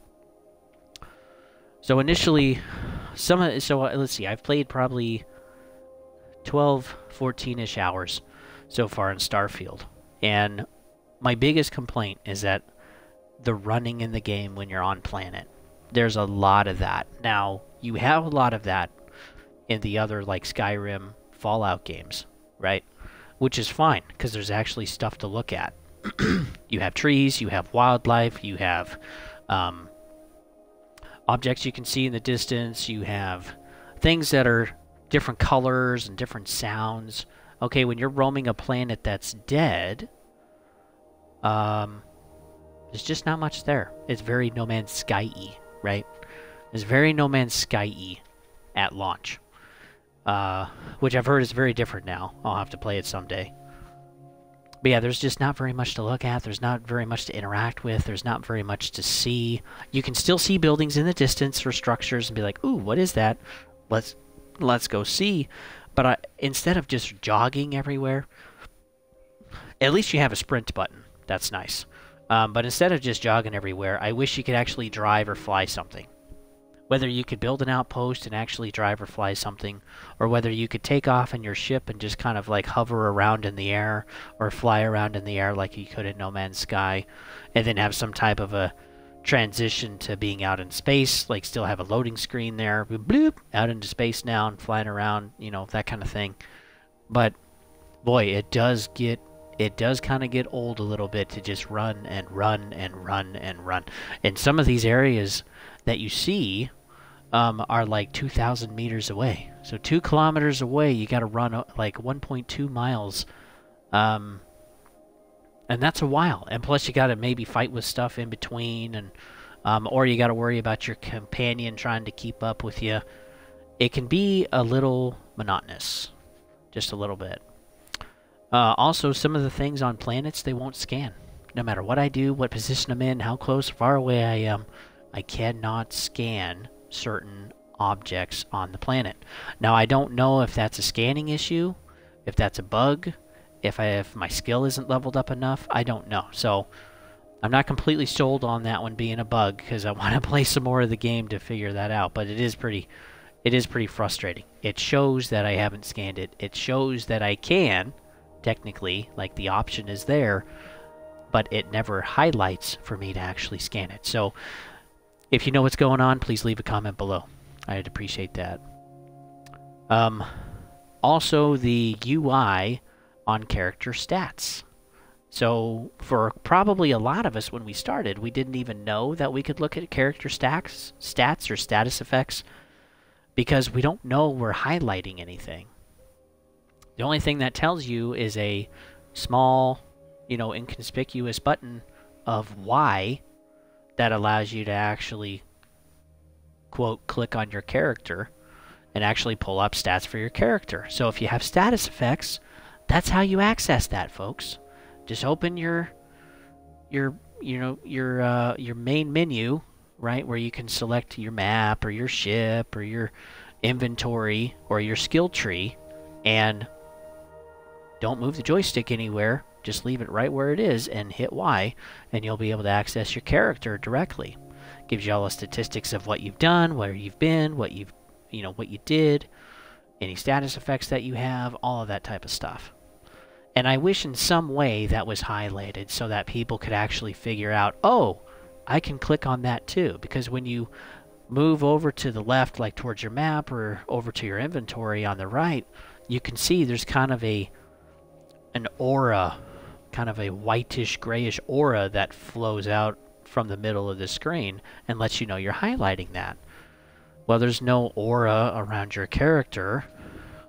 So initially, let's see, I've played probably 12, 14-ish hours so far in Starfield. And my biggest complaint is that the running in the game when you're on planet. There's a lot of that. Now, you have a lot of that in the other, like, Skyrim, Fallout games, right? Which is fine, because there's actually stuff to look at. You have trees, you have wildlife, you have objects you can see in the distance, you have things that are different colors and different sounds. Okay, when you're roaming a planet that's dead, there's just not much there. It's very No Man's Sky-y, right? It's very No Man's Sky-y at launch. Which I've heard is very different now. I'll have to play it someday. But yeah, there's just not very much to look at. There's not very much to interact with. There's not very much to see. You can still see buildings in the distance or structures and be like, ooh, what is that? Let's go see. But instead of just jogging everywhere, at least you have a sprint button. That's nice. But instead of just jogging everywhere, I wish you could actually drive or fly something. Whether you could build an outpost and actually drive or fly something, or whether you could take off in your ship and just kind of like hover around in the air, or fly around in the air like you could in No Man's Sky, and then have some type of a transition to being out in space, like still have a loading screen there, bloop, out into space now and flying around, you know, that kind of thing. But boy, it does kind of get old a little bit to just run and run and run and run. And some of these areas that you see are like 2,000 meters away. So 2 kilometers away, you got to run like 1.2 miles. And that's a while. And plus you got to maybe fight with stuff in between, and or you got to worry about your companion trying to keep up with you. It can be a little monotonous. Just a little bit. Also, some of the things on planets, they won't scan. No matter what I do, what position I'm in, how close, far away I am, I cannot scan certain objects on the planet. Now, I don't know if that's a scanning issue, if that's a bug, if my skill isn't leveled up enough. I don't know. So, I'm not completely sold on that one being a bug, because I want to play some more of the game to figure that out. But it is pretty frustrating. It shows that I haven't scanned it. It shows that I can, technically, like the option is there, but it never highlights for me to actually scan it. So, if you know what's going on, please leave a comment below. I'd appreciate that. Also, the UI on character stats. So, for probably a lot of us when we started, we didn't even know that we could look at character stats or status effects, because we don't know we're highlighting anything. The only thing that tells you is a small, inconspicuous button of Y that allows you to actually, quote, click on your character and actually pull up stats for your character. So if you have status effects, that's how you access that, folks. Just open your main menu, right, where you can select your map or your ship or your inventory or your skill tree, and don't move the joystick anywhere. Just leave it right where it is and hit Y, and you'll be able to access your character directly. Gives you all the statistics of what you've done, where you've been, what you did, any status effects that you have, all of that type of stuff. And I wish in some way that was highlighted so that people could actually figure out, oh, I can click on that too. Because when you move over to the left, like towards your map, or over to your inventory on the right, you can see there's kind of an aura, kind of a whitish, grayish aura that flows out from the middle of the screen and lets you know you're highlighting that. Well, there's no aura around your character,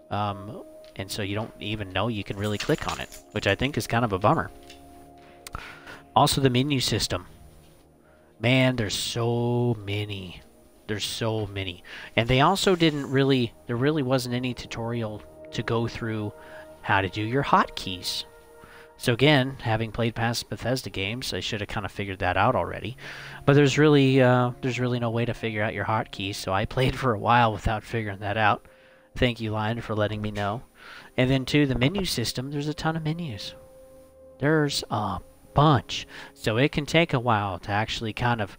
and so you don't even know you can really click on it, which I think is kind of a bummer. Also, the menu system. Man, there's so many. There's so many. And they also didn't really... There really wasn't any tutorial to go through how to do your hotkeys. So again, having played past Bethesda games, I should have kind of figured that out already. But there's really no way to figure out your hotkeys, so I played for a while without figuring that out. Thank you, Lion, for letting me know. And then, too, the menu system, there's a ton of menus. There's a bunch. So it can take a while to actually kind of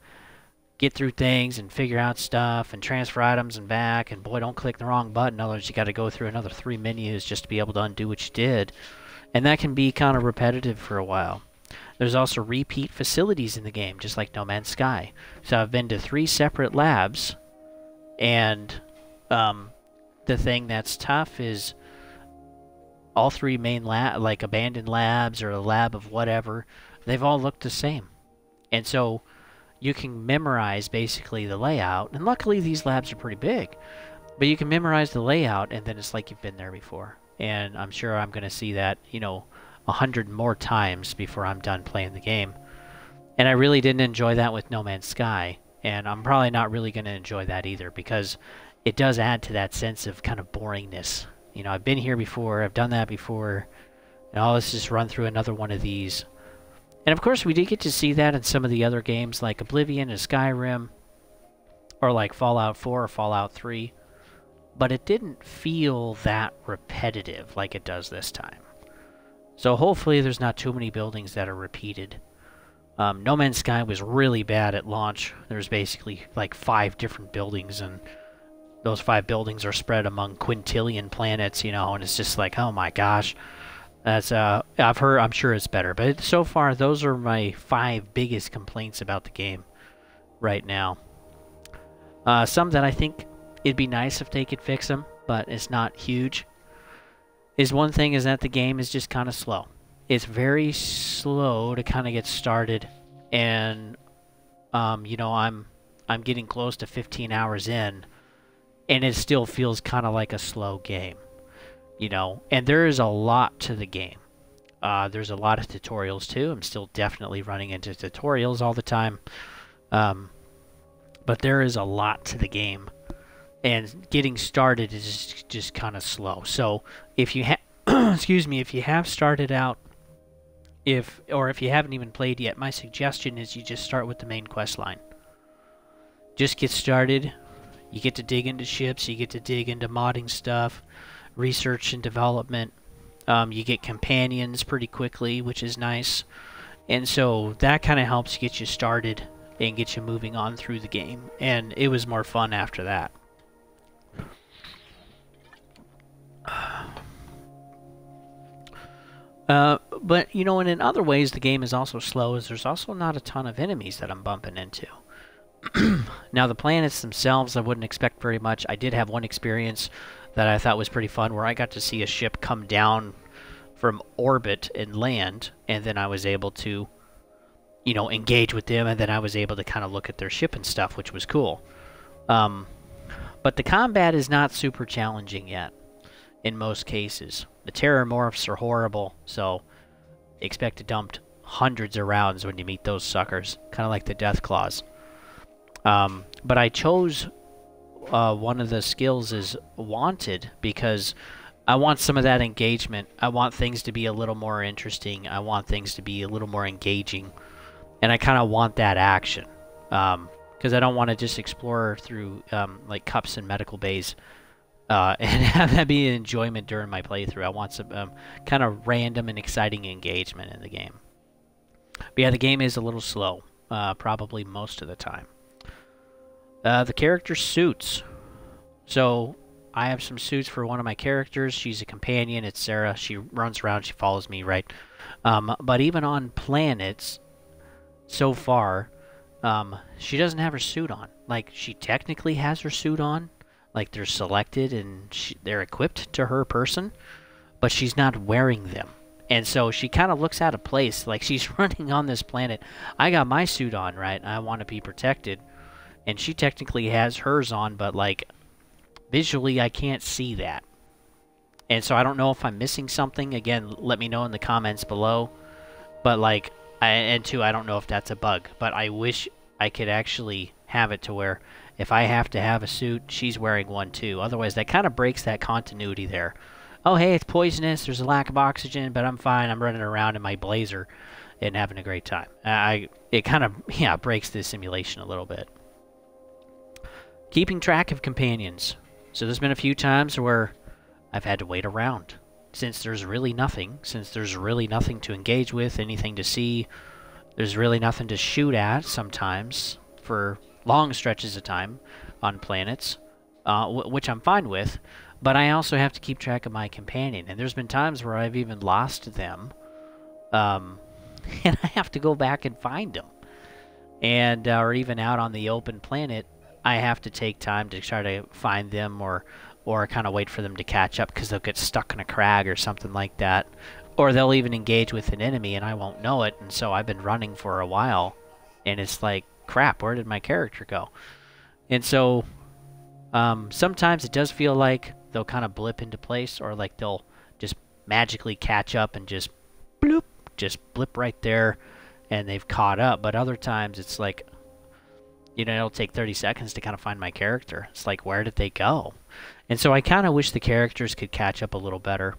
get through things and figure out stuff and transfer items and back. And boy, don't click the wrong button, otherwise you got to go through another 3 menus just to be able to undo what you did. And that can be kind of repetitive for a while. There's also repeat facilities in the game, just like No Man's Sky. So I've been to 3 separate labs, and the thing that's tough is all 3 main like abandoned labs or a lab of whatever, they've all looked the same. And so you can memorize basically the layout, and luckily these labs are pretty big, but you can memorize the layout and then it's like you've been there before. And I'm sure I'm going to see that, 100 more times before I'm done playing the game. And I really didn't enjoy that with No Man's Sky, and I'm probably not really going to enjoy that either, because it does add to that sense of kind of boringness. I've been here before, I've done that before, and let's just run through another one of these. And of course we did get to see that in some of the other games like Oblivion and Skyrim, or like Fallout 4 or Fallout 3. But it didn't feel that repetitive like it does this time. So hopefully there's not too many buildings that are repeated. No Man's Sky was really bad at launch. There's basically like 5 different buildings, and those 5 buildings are spread among quintillion planets, and it's just like, oh my gosh. That's I'm sure it's better. But so far, those are my 5 biggest complaints about the game right now. Some that I think it'd be nice if they could fix them, but it's not huge. One thing is that the game is just kind of slow. It's very slow to kind of get started, and I'm getting close to 15 hours in, and it still feels kind of like a slow game, And there is a lot to the game. There's a lot of tutorials too. I'm still definitely running into tutorials all the time, but there is a lot to the game. And getting started is just kind of slow. So if you if you have started out, or if you haven't even played yet, my suggestion is you just start with the main quest line. Just get started. You get to dig into ships. You get to dig into modding stuff, research and development. You get companions pretty quickly, which is nice. And so that kind of helps get you started and get you moving on through the game. And it was more fun after that. But, and in other ways the game is also slow, as there's also not a ton of enemies that I'm bumping into. Now, the planets themselves, I wouldn't expect very much. I did have one experience that I thought was pretty fun, where I got to see a ship come down from orbit and land, and then I was able to, engage with them, and then I was able to kind of look at their ship and stuff, which was cool. But the combat is not super challenging yet, in most cases. The terramorphs are horrible, so expect to dump hundreds of rounds when you meet those suckers, kind of like the Death Claws. But I chose one of the skills is Wanted, because I want some of that engagement. I want things to be a little more interesting. I want things to be a little more engaging. And I kind of want that action. Because I don't want to just explore through like cups and medical bays and have that be an enjoyment during my playthrough. I want some kind of random and exciting engagement in the game. But yeah, the game is a little slow, probably most of the time. The character suits. So I have some suits for one of my characters. She's a companion. It's Sarah. She runs around. She follows me, right? But even on planets, so far, she doesn't have her suit on. Like, she technically has her suit on. Like, they're selected and they're equipped to her person. But she's not wearing them. And so she kind of looks out of place, like she's running on this planet. I got my suit on, right? I want to be protected. And she technically has hers on, but like visually I can't see that. And so I don't know if I'm missing something. Again, let me know in the comments below. But like, and two, I don't know if that's a bug. But I wish I could actually have it to where if I have to have a suit, she's wearing one too. Otherwise, that kind of breaks that continuity there. Oh, hey, it's poisonous. There's a lack of oxygen, but I'm fine. I'm running around in my blazer and having a great time. It kind of, yeah, breaks the simulation a little bit. Keeping track of companions. So there's been a few times where I've had to wait around. Since there's really nothing to engage with, anything to see, there's really nothing to shoot at sometimes for long stretches of time on planets, which I'm fine with, but I also have to keep track of my companion, and there's been times where I've even lost them, and I have to go back and find them, and or even out on the open planet, I have to take time to try to find them, or kind of wait for them to catch up because they'll get stuck in a crag or something like that, or they'll even engage with an enemy and I won't know it, and so I've been running for a while, and it's like, crap, where did my character go? And so sometimes it does feel like they'll kind of blip into place, or like they'll just magically catch up and just bloop, just blip right there and they've caught up. But other times it's like, you know, it'll take 30 seconds to kind of find my character. It's like, where did they go? And so I kind of wish the characters could catch up a little better.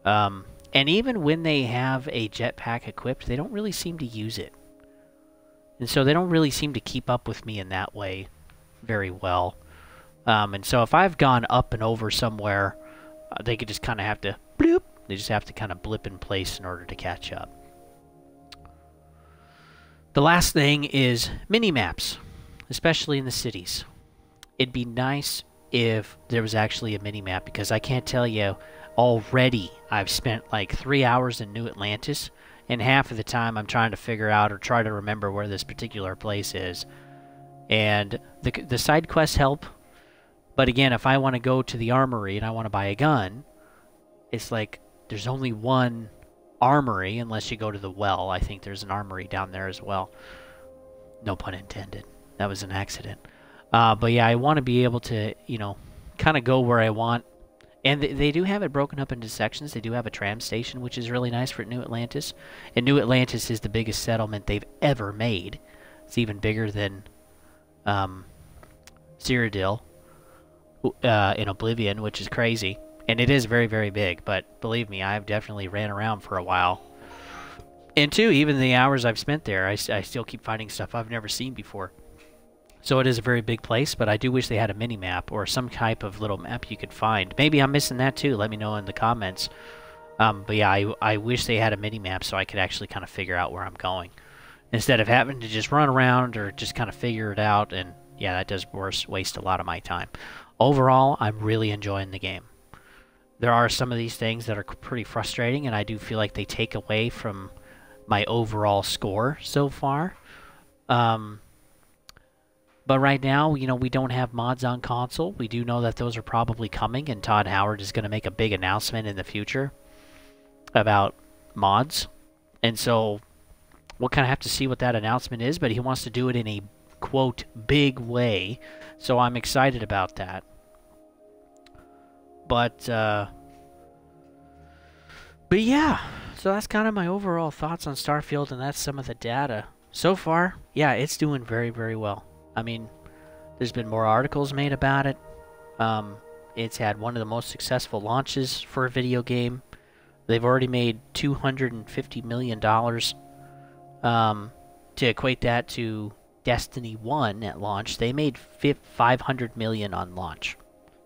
And even when they have a jetpack equipped, they don't really seem to use it. And so they don't really seem to keep up with me in that way very well. And so if I've gone up and over somewhere, they could just kind of have to bloop. They just have to kind of blip in place in order to catch up. The last thing is mini-maps, especially in the cities. It'd be nice if there was actually a mini-map, because I can't tell you, already I've spent like 3 hours in New Atlantis, and half of the time I'm trying to figure out or try to remember where this particular place is. And the side quests help, but again, if I want to go to the armory and I want to buy a gun, it's like there's only one armory unless you go to the well. I think there's an armory down there as well. No pun intended. That was an accident. But yeah, I want to be able to, you know, kind of go where I want. And they do have it broken up into sections. They do have a tram station, which is really nice for New Atlantis. And New Atlantis is the biggest settlement they've ever made. It's even bigger than Cyrodiil in Oblivion, which is crazy. And it is very, very big. But believe me, I've definitely ran around for a while. And two, even the hours I've spent there, I still keep finding stuff I've never seen before. So it is a very big place, but I do wish they had a mini-map or some type of little map you could find. Maybe I'm missing that too. Let me know in the comments. But yeah, I wish they had a mini-map so I could actually kind of figure out where I'm going, instead of having to just run around or just kind of figure it out. And yeah, that does waste a lot of my time. Overall, I'm really enjoying the game. There are some of these things that are pretty frustrating, and I do feel like they take away from my overall score so far. But right now, you know, we don't have mods on console. We do know that those are probably coming, and Todd Howard is going to make a big announcement in the future about mods. And so we'll kind of have to see what that announcement is, but he wants to do it in a, quote, big way. So I'm excited about that. But yeah, so that's kind of my overall thoughts on Starfield, and that's some of the data. So far, yeah, it's doing very, very well. I mean, there's been more articles made about it. It's had one of the most successful launches for a video game. They've already made $250 million. To equate that to Destiny 1 at launch, they made $500 million on launch.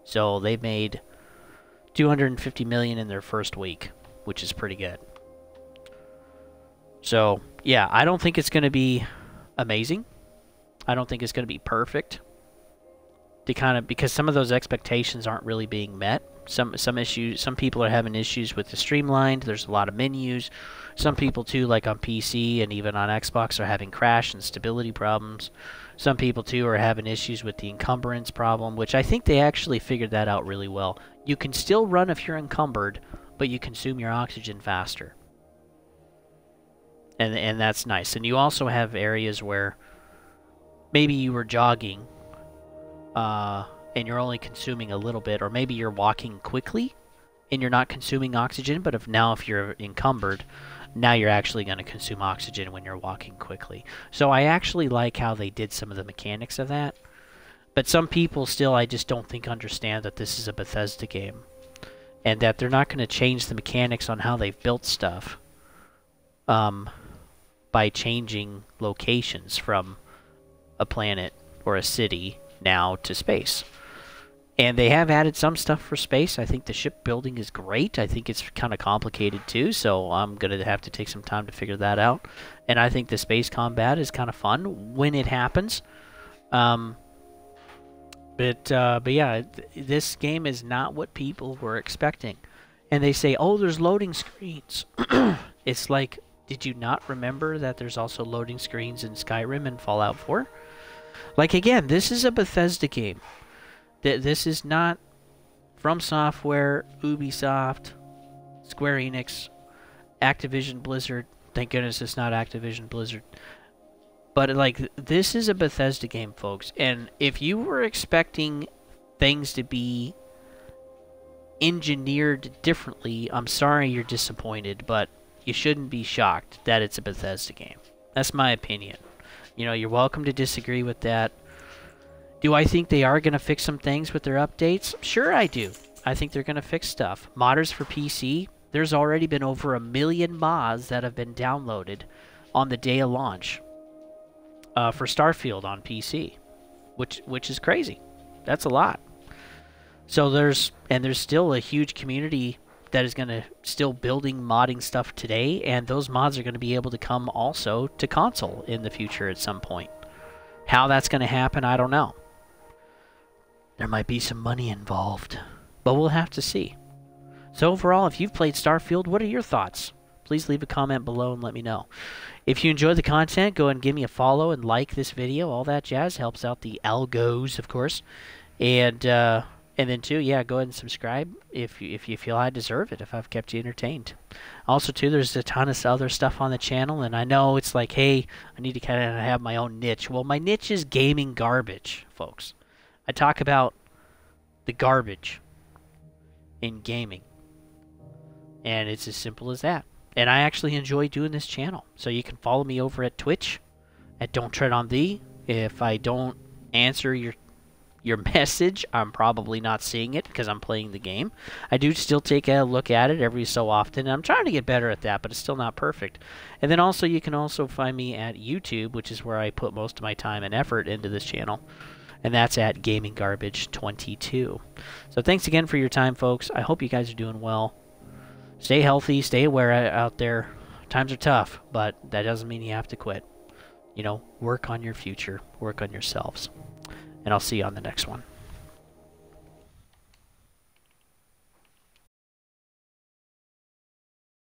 So they made $250 million in their first week, which is pretty good. So, yeah, I don't think it's going to be amazing. I don't think it's going to be perfect. Because some of those expectations aren't really being met. Some people are having issues with the streamlined. There's a lot of menus. Some people too, like on PC and even on Xbox, are having crash and stability problems. Some people too are having issues with the encumbrance problem, which I think they actually figured that out really well. You can still run if you're encumbered, but you consume your oxygen faster. And that's nice. And you also have areas where maybe you were jogging and you're only consuming a little bit, or maybe you're walking quickly and you're not consuming oxygen, but if you're encumbered, now you're actually going to consume oxygen when you're walking quickly. So I actually like how they did some of the mechanics of that. But some people still, I just don't think, understand that this is a Bethesda game. And that they're not going to change the mechanics on how they've built stuff by changing locations from a planet or a city now to space. And they have added some stuff for space. I think the shipbuilding is great. I think it's kind of complicated too, so I'm going to have to take some time to figure that out. And I think the space combat is kind of fun when it happens. But yeah, this game is not what people were expecting. And they say, oh, there's loading screens. It's like, did you not remember that there's also loading screens in Skyrim and Fallout 4? Like, again, this is a Bethesda game. This is not From Software, Ubisoft, Square Enix, Activision Blizzard. Thank goodness it's not Activision Blizzard. But, like, this is a Bethesda game, folks. And if you were expecting things to be engineered differently, I'm sorry you're disappointed, but you shouldn't be shocked that it's a Bethesda game. That's my opinion. You know, you're welcome to disagree with that. Do I think they are going to fix some things with their updates? Sure I do. I think they're going to fix stuff. Modders for PC, there's already been over 1 million mods that have been downloaded on the day of launch for Starfield on PC, which is crazy. That's a lot. So there's still a huge community that is going to still building modding stuff today, and those mods are going to be able to come also to console in the future at some point. How that's going to happen, I don't know. There might be some money involved, but we'll have to see. So overall, if you've played Starfield, what are your thoughts? Please leave a comment below and let me know. If you enjoyed the content, go ahead and give me a follow and like this video. All that jazz helps out the algos, of course. And then too, yeah, go ahead and subscribe if you feel I deserve it, if I've kept you entertained. Also too, there's a ton of other stuff on the channel, and I know it's like, hey, I need to kind of have my own niche. Well, my niche is gaming garbage, folks. I talk about the garbage in gaming. And it's as simple as that. And I actually enjoy doing this channel. So you can follow me over at Twitch at Don't Tread on Thee. If I don't answer your message, I'm probably not seeing it because I'm playing the game. I do still take a look at it every so often. I'm trying to get better at that, but it's still not perfect. And then also you can also find me at YouTube, which is where I put most of my time and effort into this channel. And that's at Gaming Garbage 22. So thanks again for your time, folks. I hope you guys are doing well. Stay healthy, stay aware out there. Times are tough, but that doesn't mean you have to quit. You know, work on your future, work on yourselves. And I'll see you on the next one.